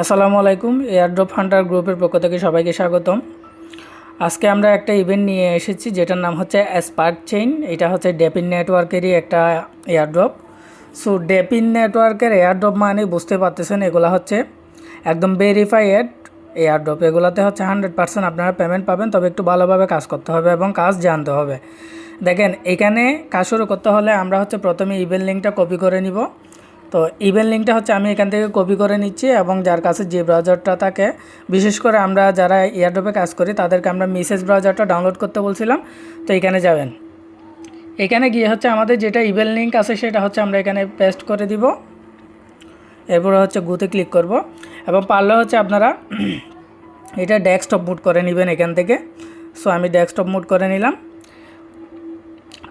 আসসালামু আলাইকুম। Airdrop Hunter গ্রুপের পক্ষ থেকে সবাইকে স্বাগতম। আজকে আমরা একটা ইভেন্ট নিয়ে এসেছি যেটার নাম হচ্ছে স্পার্ক চেইন। এটা হচ্ছে ডেপিন নেটওয়ার্কেরই একটা এয়ারড্রপ। সো ডেপিন নেটওয়ার্কের এয়ারড্রপ মানে বুঝতে পারতেছেন, এগুলো হচ্ছে একদম ভেরিফাইড এয়ারড্রপ। এগুলোতে হচ্ছে 100% আপনারা পেমেন্ট পাবেন, তবে একটু ভালোভাবে কাজ করতে হবে এবং কাজ জানতে হবে। দেখেন, এখানে কাজ শুরু করতে হলে আমরা হচ্ছে প্রথমে ইভেন্ট লিঙ্কটা কপি করে নিব। তো ইভেন্ট লিঙ্কটা হচ্ছে আমি এখান থেকে কপি করে নিচ্ছি, এবং যার কাছে যে ব্রাউজারটা থাকে, বিশেষ করে আমরা যারা এয়ারড্রপে কাজ করি তাদেরকে আমরা মেসেজ ব্রাউজারটা ডাউনলোড করতে বলছিলাম। তো এখানে যাবেন, এখানে গিয়ে হচ্ছে আমাদের যেটা ইভেন্ট লিঙ্ক আছে সেটা হচ্ছে আমরা এখানে পেস্ট করে দিব। এরপরে হচ্ছে গুতে ক্লিক করব, এবং পারলে হচ্ছে আপনারা এটা ডেস্কটপ মুড করে নেবেন এখান থেকে। সো আমি ডেস্কটপ মুড করে নিলাম।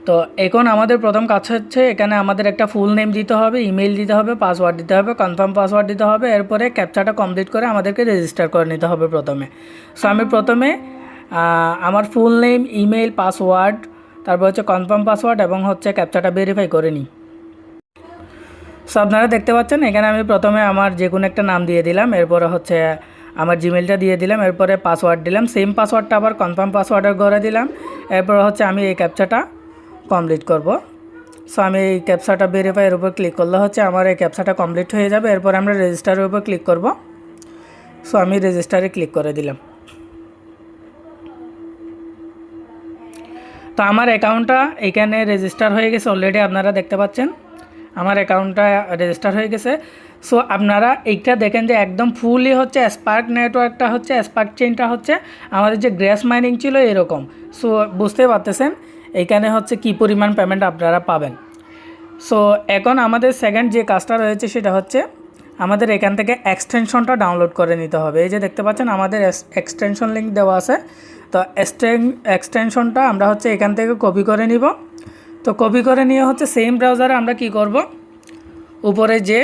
তো এখন আমাদের প্রথম কাজ হচ্ছে এখানে আমাদের একটা ফুল নেম দিতে হবে, ইমেল দিতে হবে, পাসওয়ার্ড দিতে হবে, কনফার্ম পাসওয়ার্ড দিতে হবে। এরপরে ক্যাপচাটা কমপ্লিট করে আমাদেরকে রেজিস্টার করে নিতে হবে প্রথমে। সো আমি প্রথমে আমার ফুল নেম, ইমেল, পাসওয়ার্ড, তারপর হচ্ছে কনফার্ম পাসওয়ার্ড এবং হচ্ছে ক্যাপচাটা ভেরিফাই করে নিই। সো আপনারা দেখতে পাচ্ছেন এখানে আমি প্রথমে আমার যে কোনো একটা নাম দিয়ে দিলাম, এরপরে হচ্ছে আমার জিমেলটা দিয়ে দিলাম, এরপরে পাসওয়ার্ড দিলাম, সেম পাসওয়ার্ডটা আবার কনফার্ম পাসওয়ার্ডের ঘরে দিলাম। এরপর হচ্ছে আমি এই ক্যাপচাটা কমপ্লিট করব। সো আমি এই ক্যাপচাটা ভেরিফাইয়ের উপর ক্লিক করলে হচ্ছে আমার এই ক্যাপচাটা কমপ্লিট হয়ে যাবে। এরপর আমরা রেজিস্টারের উপর ক্লিক করব। সো আমি রেজিস্টারে ক্লিক করে দিলাম। তো আমার অ্যাকাউন্টটা এখানে রেজিস্টার হয়ে গেছে অলরেডি, আপনারা দেখতে পাচ্ছেন আমার অ্যাকাউন্টটা রেজিস্টার হয়ে গেছে। সো আপনারা এইটা দেখেন যে একদম ফুলই হচ্ছে স্পার্ক নেটওয়ার্কটা হচ্ছে, স্পার্ক চেইনটা হচ্ছে আমাদের যে গ্যাস মাইনিং ছিল এরকম। সো বুঝতে পারতেছেন এইখানে হচ্ছে কী পরিমাণ পেমেন্ট আপনারা পাবেন। সো এখন আমাদের সেকেন্ড যে কাজটা রয়েছে সেটা হচ্ছে আমাদের এখান থেকে এক্সটেনশনটা ডাউনলোড করে নিতে হবে। এই যে দেখতে পাচ্ছেন আমাদের এক্সটেনশন লিঙ্ক দেওয়া আছে। তো এক্সটেনশনটা আমরা হচ্ছে এখান থেকে কপি করে নিব। তো কপি করে নিয়ে হচ্ছে সেম ব্রাউজারে আমরা কি করব, উপরে যে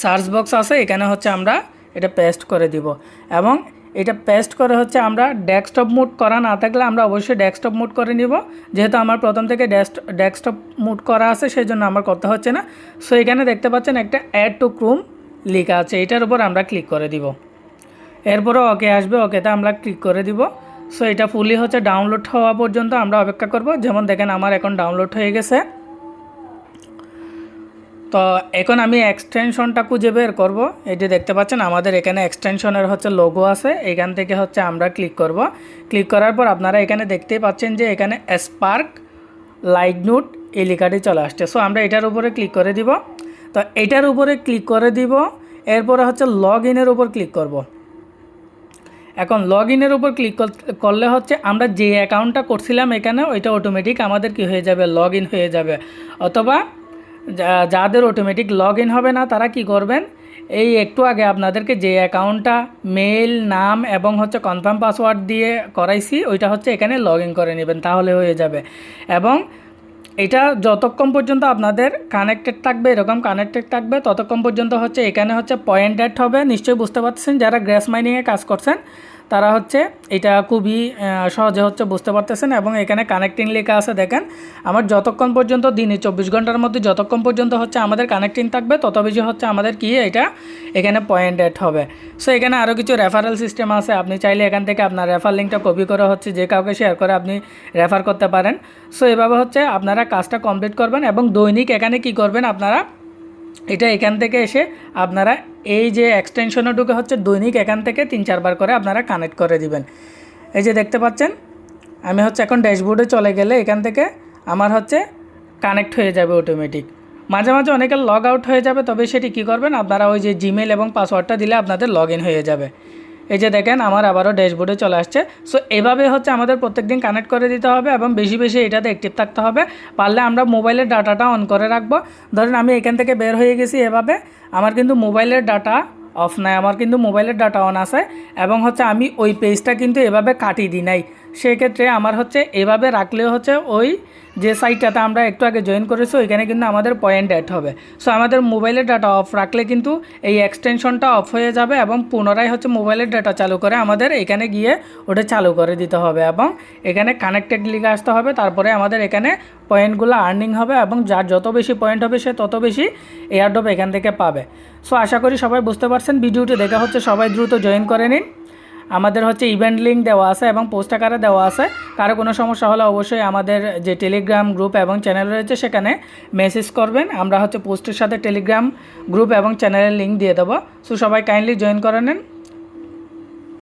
সার্চ বক্স আছে এখানে হচ্ছে আমরা এটা পেস্ট করে দিব, এবং এটা পেস্ট করে হচ্ছে আমরা ডেস্কটপ মুড করা না থাকলে আমরা অবশ্যই ডেস্কটপ মুড করে নিব। যেহেতু আমার প্রথম থেকে ডেস্কটপ মুড করা আছে সেই জন্য আমার করতে হচ্ছে না। সো এখানে দেখতে পাচ্ছেন একটা অ্যাড টু ক্রোম লেখা আছে, এটার উপর আমরা ক্লিক করে দিব। এরপরে ওকে আসবে, ওকেতে আমরা ক্লিক করে দিব। সো এটা ফুলি হচ্ছে ডাউনলোড হওয়া পর্যন্ত আমরা অপেক্ষা করব। যেমন দেখেন আমার এখন ডাউনলোড হয়ে গেছে। তো এখন আমি এক্সটেনশনটা খুঁজে বের করব। এই যে দেখতে পাচ্ছেন আমাদের এখানে এক্সটেনশনের হচ্ছে লোগো আছে, এখান থেকে হচ্ছে আমরা ক্লিক করব। ক্লিক করার পর আপনারা এখানে দেখতেই পাচ্ছেন যে এখানে স্পার্ক লাইট নোট এই লেখাটি চলে আসছে। সো আমরা এটার উপরে ক্লিক করে দিব। তো এটার উপরে ক্লিক করে দিব, এরপরে হচ্ছে লগ ইনের উপর ক্লিক করব। এখন লগ ইনের উপর ক্লিক করলে হচ্ছে আমরা যে অ্যাকাউন্টটা করছিলাম এখানে ওইটা অটোমেটিক আমাদের কি হয়ে যাবে, লগ ইন হয়ে যাবে। অথবা যাদের অটোমেটিক লগ ইন হবে না তারা কি করবেন, এই একটু আগে আপনাদেরকে যে অ্যাকাউন্টটা মেল, নাম এবং হচ্ছে কনফার্ম পাসওয়ার্ড দিয়ে করাইছি ওইটা হচ্ছে এখানে লগ ইন করে নেবেন, তাহলে হয়ে যাবে। এবং এটা যতক্ষণ পর্যন্ত আপনাদের কানেক্টেড থাকবে, এরকম কানেক্টেড থাকবে ততক্ষণ পর্যন্ত হচ্ছে এখানে হচ্ছে পয়েন্ট অ্যাড হবে। নিশ্চয়ই বুঝতে পারতেছেন যারা গ্যাস মাইনিংয়ে কাজ করছেন তারা হচ্ছে এটা খুবই সহজে হচ্ছে বুঝতে পারতেছেন। এবং এখানে কানেক্টিং লেখা আছে দেখেন, আমার যতক্ষণ পর্যন্ত দিনে 24 ঘন্টার মধ্যে যতক্ষণ পর্যন্ত হচ্ছে আমাদের কানেক্টিং থাকবে তত বেশি হচ্ছে আমাদের কি এটা এখানে পয়েন্ট অ্যাড হবে। সো এখানে আরও কিছু রেফারেল সিস্টেম আছে, আপনি চাইলে এখান থেকে আপনার রেফার লিঙ্কটা কপি করে হচ্ছে যে কাউকে শেয়ার করে আপনি রেফার করতে পারেন। সো এভাবে হচ্ছে আপনারা কাজটা কমপ্লিট করবেন, এবং দৈনিক এখানে কি করবেন আপনারা এটা এখান থেকে এসে আপনারা এই যে এক্সটেনশনে ঢুকে হচ্ছে দৈনিক এখান থেকে 3-4 বার করে আপনারা কানেক্ট করে দিবেন। এই যে দেখতে পাচ্ছেন আমি হচ্ছে এখন ড্যাশবোর্ডে চলে গেলে এখান থেকে আমার হচ্ছে কানেক্ট হয়ে যাবে অটোমেটিক। মাঝে মাঝে অনেকের লগ আউট হয়ে যাবে, তবে সেটি কী করবেন আপনারা ওই যে জিমেল এবং পাসওয়ার্ডটা দিলে আপনাদের লগ ইন হয়ে যাবে। এই যে দেখেন আমার আবারও ড্যাশবোর্ডে চলে আসছে। সো এভাবে হচ্ছে আমাদের প্রত্যেকদিন কানেক্ট করে দিতে হবে এবং বেশি বেশি এটাতে অ্যাক্টিভ থাকতে হবে। পারলে আমরা মোবাইলের ডাটাটা অন করে রাখবো। ধরেন আমি এখান থেকে বের হয়ে গেছি এভাবে, আমার কিন্তু মোবাইলের ডাটা অফ নাই, আমার কিন্তু মোবাইলের ডাটা অন আছে, এবং হচ্ছে আমি ওই পেজটা কিন্তু এভাবে কাটিয়ে দিই নাই। সেক্ষেত্রে আমার হচ্ছে এভাবে রাখলেও হচ্ছে ওই যে সাইটটাতে আমরা একটু আগে জয়েন করেছি ওইখানে কিন্তু আমাদের পয়েন্ট অ্যাড হবে। সো আমাদের মোবাইলের ডাটা অফ রাখলে কিন্তু এই এক্সটেনশনটা অফ হয়ে যাবে এবং পুনরায় হচ্ছে মোবাইলের ডাটা চালু করে আমাদের এখানে গিয়ে ওটা চালু করে দিতে হবে এবং এখানে কানেক্টেড লিখে আসতে হবে। তারপরে আমাদের এখানে পয়েন্টগুলো আর্নিং হবে এবং যার যত বেশি পয়েন্ট হবে সে তত বেশি এয়ারড্রপ এখান থেকে পাবে। সো আশা করি সবাই বুঝতে পারছেন। ভিডিওটি দেখা হচ্ছে সবাই দ্রুত জয়েন করে নিন। আমাদের হচ্ছে ইভেন্ট লিঙ্ক দেওয়া আছে এবং পোস্ট আকারে দেওয়া আছে। কারো কোনো সমস্যা হলে অবশ্যই আমাদের যে টেলিগ্রাম গ্রুপ এবং চ্যানেল রয়েছে সেখানে মেসেজ করবেন। আমরা হচ্ছে পোস্টের সাথে টেলিগ্রাম গ্রুপ এবং চ্যানেলের লিঙ্ক দিয়ে দেবো। সো সবাই কাইন্ডলি জয়েন করে নেন।